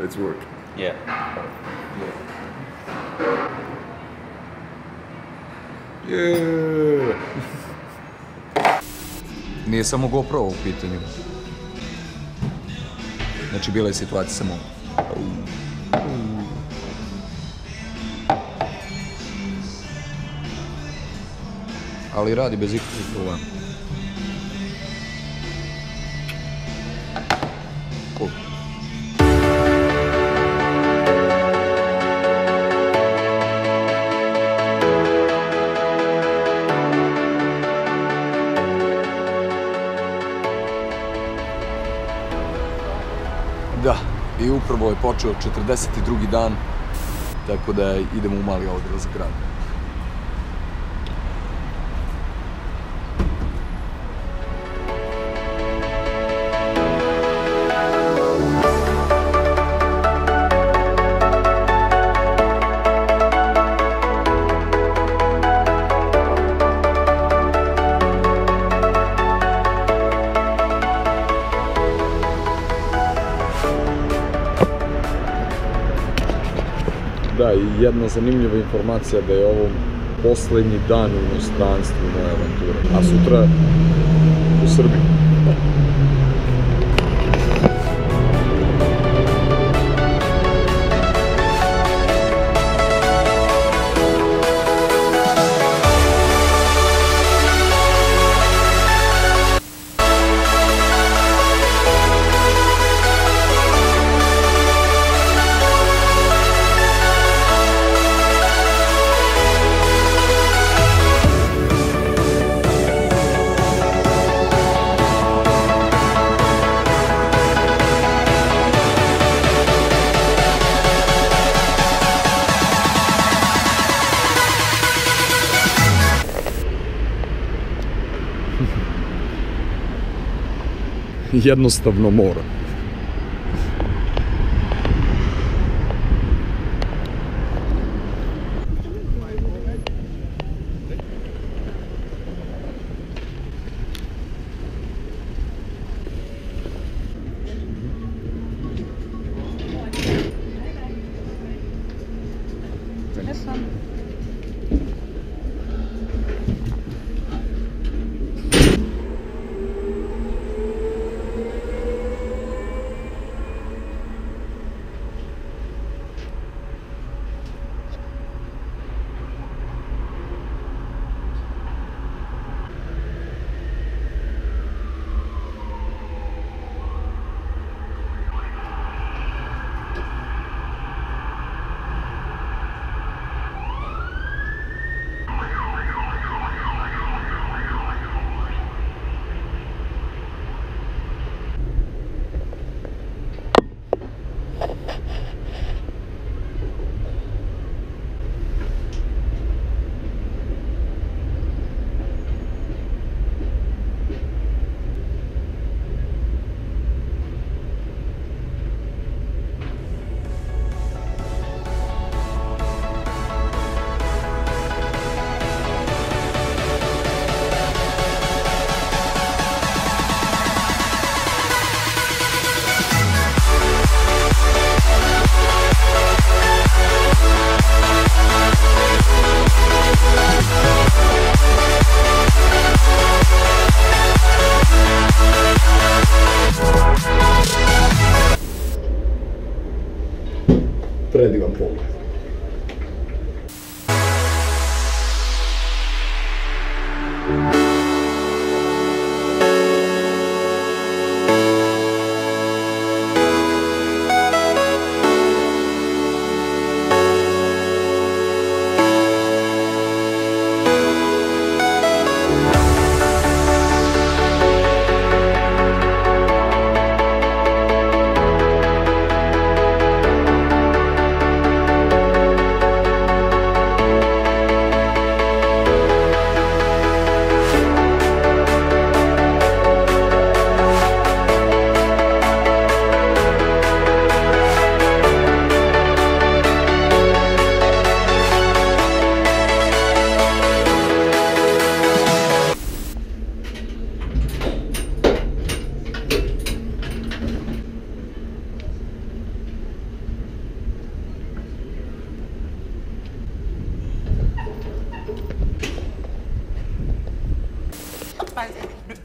Let's work. Yeah. Yeah. Nije samo GoPro u pitanju. Znači, bila je situacija samo... Ali radi bez ikakvih problema. Cool. Da, i upravo je počeo 42. dan, tako da idemo u mali odlazak grada. Da, i jedna zanimljiva informacija da je ovo poslednji dan u inostranstvu moje avanture, a sutra u Srbiji. Jednostavno mora.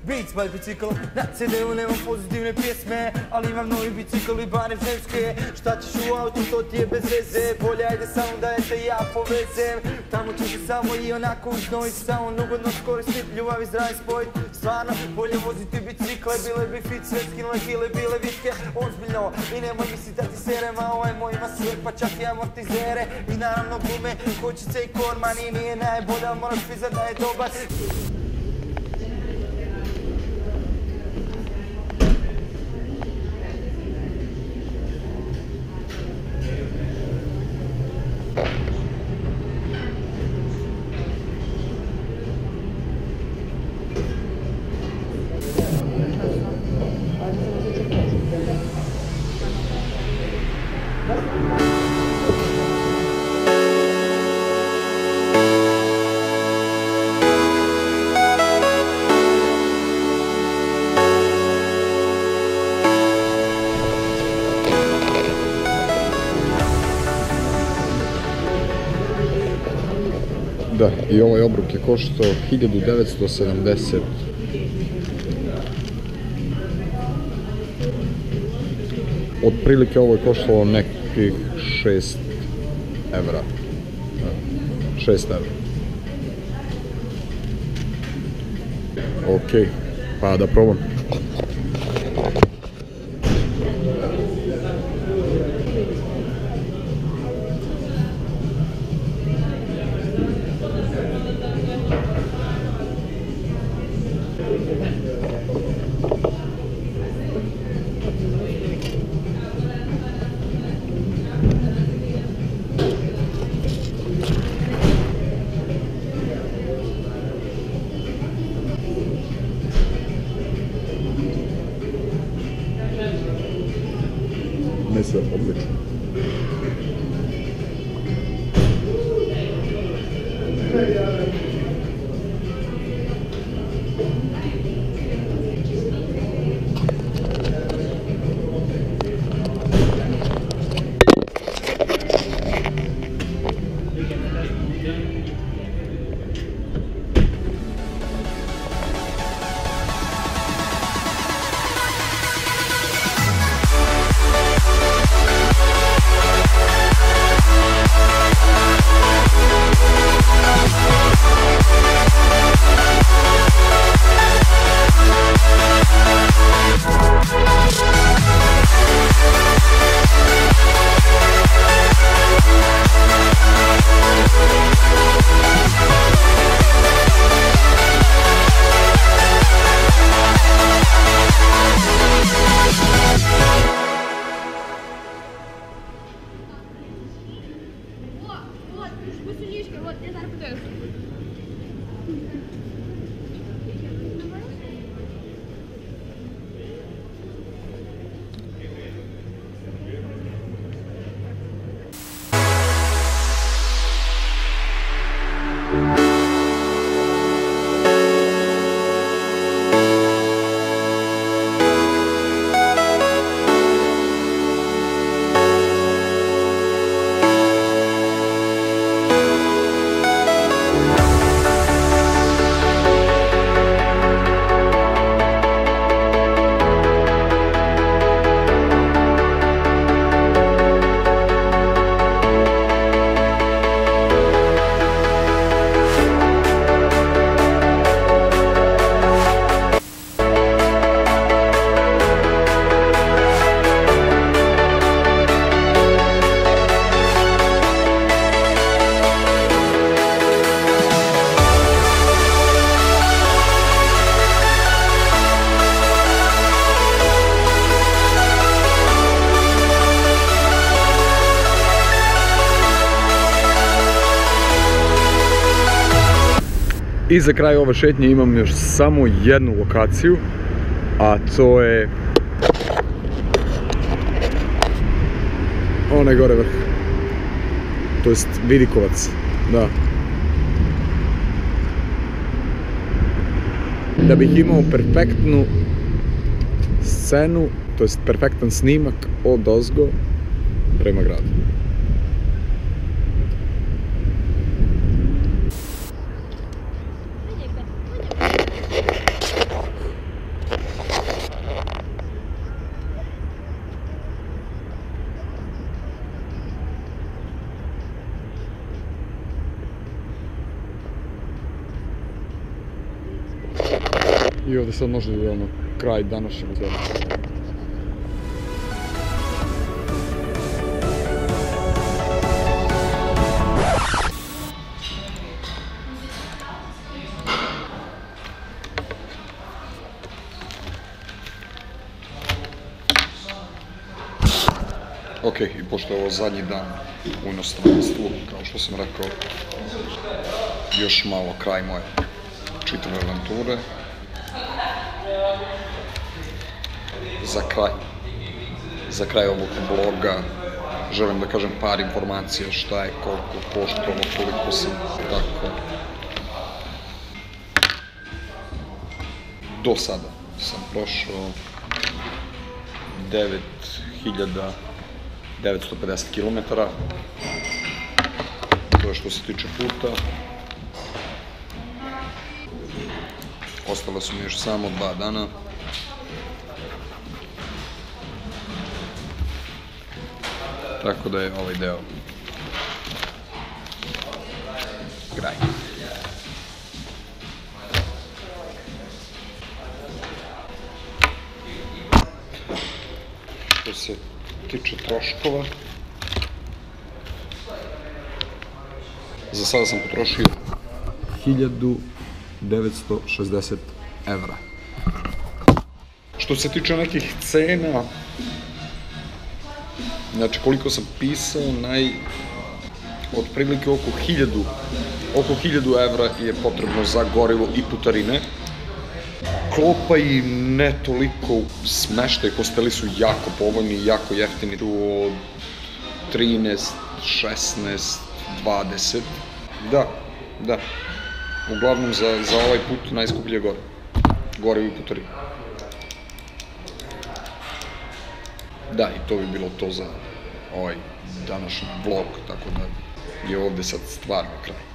Beats by bicikl, na CD-u nemam pozitivne pjesme, ali imam novi bicikl i barem ženske. Šta ćeš u autu, to ti je bez veze, bolje ajde samo da te ja povezem. Tamo ću se samo i onako uznojit, samo ugodno koristit, ljubav i zdravi spojit. Stvarno, bolje voziti bicikle, bile bi fit, sve skinule kile, bile vitke. Ozbiljno, i nemoj mislit da ti serem, a ovaj moj ima sve, pa čak i amortizere. I naravno gume, kočice i korman, i nije najbolje, ali moraš priznat da je dobar. Da, i ovaj obrok je koštao 1970. Otprilike ovo je koštalo nekih 6 evra. 6 evra. Ok, pa da probam. Mesa odlično. Вот, я зараз подивлюся. I za kraj ove šetnje imam još samo jednu lokaciju, a to je onaj gore vrh, to jest Vidikovac, da. Da bih imao perfektnu scenu, to jest perfektan snimak od ozgo prema gradu. I ovdje sad može da vidimo kraj današnjeg dana. Ok, i pošto je ovo zadnji dan u inostranstvu, kao što sam rekao, još malo kraj moje čitave avanture. Za kraj ovog bloga želim da kažem par informacija šta je, koliko koštalo, koliko sam tako. Do sada sam prošao 9.950 km. To je što se tiče puta. Ostale su mi još samo 2 dana. Tako da je ovaj deo kraj. Što se tiče troškova, za sada sam potrošio 1960 evra. Što se tiče nekih cena, znači koliko sam pisao, otprilike oko 1000 evra je potrebno za gorivo i putarine. Klopa i ne toliko smeštaj, hosteli su jako povoljni, jako jeftini, tu od 13, 16, 20. Da. Uglavnom za ovaj put najskuplje je gorivo i putarine. Da, i to bi bilo to za ovaj današnji vlog, tako da je ovdje sad stvarno kraj.